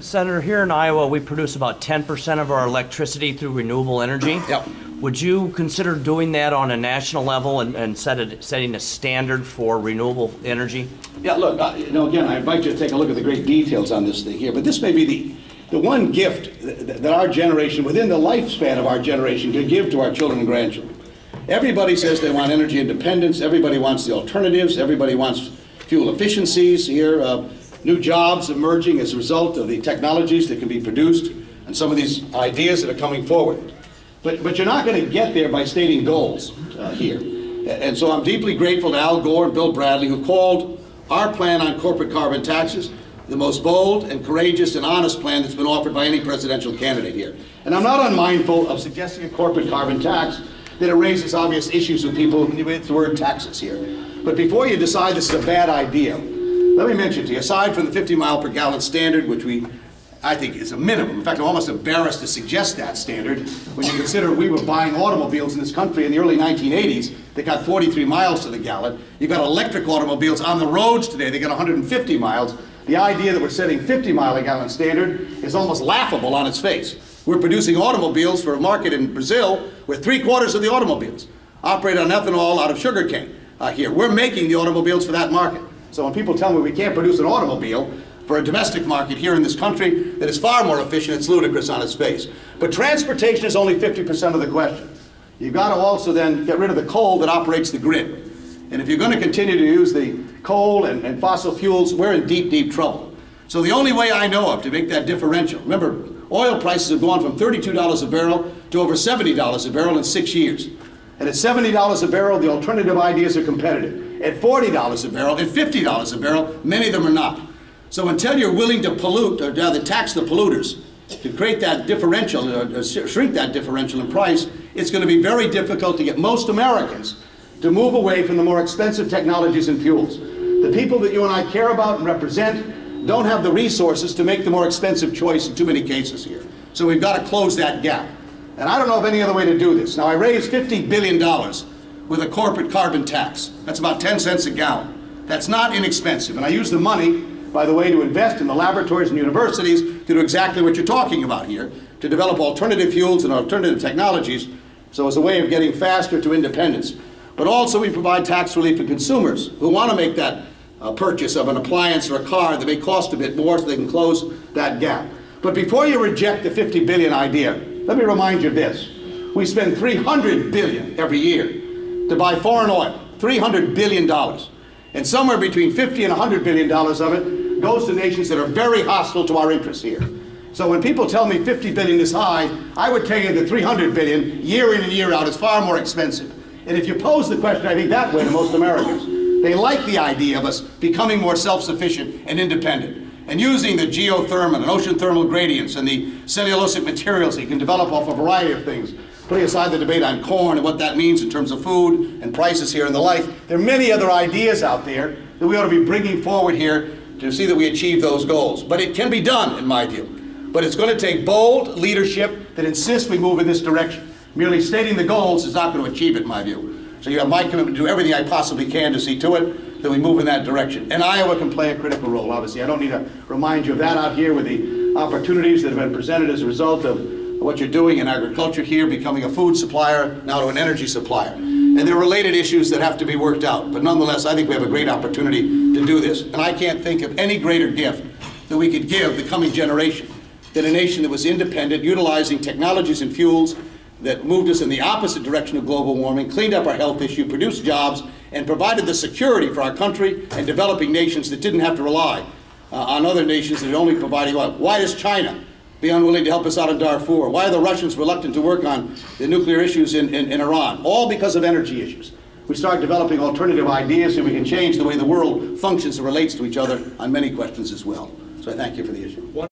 Senator, here in Iowa, we produce about 10% of our electricity through renewable energy. Yep. Would you consider doing that on a national level and setting a standard for renewable energy? Yeah, look, again, I invite you to take a look at the great details on this thing here, but this may be the one gift that our generation, within the lifespan of our generation, can give to our children and grandchildren. Everybody says they want energy independence, everybody wants the alternatives, everybody wants fuel efficiencies here, new jobs emerging as a result of the technologies that can be produced and some of these ideas that are coming forward. But you're not going to get there by stating goals here. And so I'm deeply grateful to Al Gore and Bill Bradley, who called our plan on corporate carbon taxes the most bold and courageous and honest plan that's been offered by any presidential candidate here. And I'm not unmindful of suggesting a corporate carbon tax that it raises obvious issues with people with the word taxes here. But before you decide this is a bad idea, let me mention to you, aside from the 50 mile per gallon standard, which I think is a minimum. In fact, I'm almost embarrassed to suggest that standard when you consider we were buying automobiles in this country in the early 1980s that got 43 miles to the gallon. You've got electric automobiles on the roads today, they got 150 miles. The idea that we're setting 50 mile a gallon standard is almost laughable on its face. We're producing automobiles for a market in Brazil where 3/4 of the automobiles operate on ethanol out of sugarcane here. We're making the automobiles for that market. So when people tell me we can't produce an automobile for a domestic market here in this country that is far more efficient, it's ludicrous on its face. But transportation is only 50% of the question. You've got to also then get rid of the coal that operates the grid. And if you're going to continue to use the coal and fossil fuels, we're in deep, deep trouble. So the only way I know of to make that differential, remember, oil prices have gone from $32 a barrel to over $70 a barrel in 6 years. And at $70 a barrel, the alternative ideas are competitive. At $40 a barrel, at $50 a barrel, many of them are not. So until you're willing to pollute, or rather tax the polluters, to create that differential, or shrink that differential in price, it's going to be very difficult to get most Americans to move away from the more expensive technologies and fuels. The people that you and I care about and represent don't have the resources to make the more expensive choice in too many cases here. So we've got to close that gap. And I don't know of any other way to do this. Now, I raised $50 billion with a corporate carbon tax. That's about 10 cents a gallon. That's not inexpensive. And I use the money, by the way, to invest in the laboratories and universities to do exactly what you're talking about here, to develop alternative fuels and alternative technologies, so as a way of getting faster to independence. But also we provide tax relief for consumers who want to make that purchase of an appliance or a car that may cost a bit more so they can close that gap. But before you reject the 50 billion idea, let me remind you of this. We spend $300 billion every year to buy foreign oil, $300 billion. And somewhere between $50 and $100 billion of it goes to nations that are very hostile to our interests here. So when people tell me 50 billion is high, I would tell you that 300 billion year in and year out is far more expensive. And if you pose the question, I think, that way to most Americans, they like the idea of us becoming more self-sufficient and independent, and using the geothermal and ocean thermal gradients and the cellulosic materials that you can develop off a variety of things, putting aside the debate on corn and what that means in terms of food and prices here and the like. There are many other ideas out there that we ought to be bringing forward here to see that we achieve those goals. But it can be done, in my view. But it's going to take bold leadership that insists we move in this direction. Merely stating the goals is not going to achieve it, in my view. So you have my commitment to do everything I possibly can to see to it that we move in that direction. And Iowa can play a critical role, obviously. I don't need to remind you of that out here with the opportunities that have been presented as a result of what you're doing in agriculture here, becoming a food supplier, now to an energy supplier. And there are related issues that have to be worked out. But nonetheless, I think we have a great opportunity to do this. And I can't think of any greater gift that we could give the coming generation than a nation that was independent, utilizing technologies and fuels that moved us in the opposite direction of global warming, cleaned up our health issue, produced jobs, and provided the security for our country and developing nations that didn't have to rely on other nations that are only providing oil. Why does China be unwilling to help us out in Darfur? Why are the Russians reluctant to work on the nuclear issues in Iran? All because of energy issues. We start developing alternative ideas so we can change the way the world functions and relates to each other on many questions as well. So I thank you for the issue.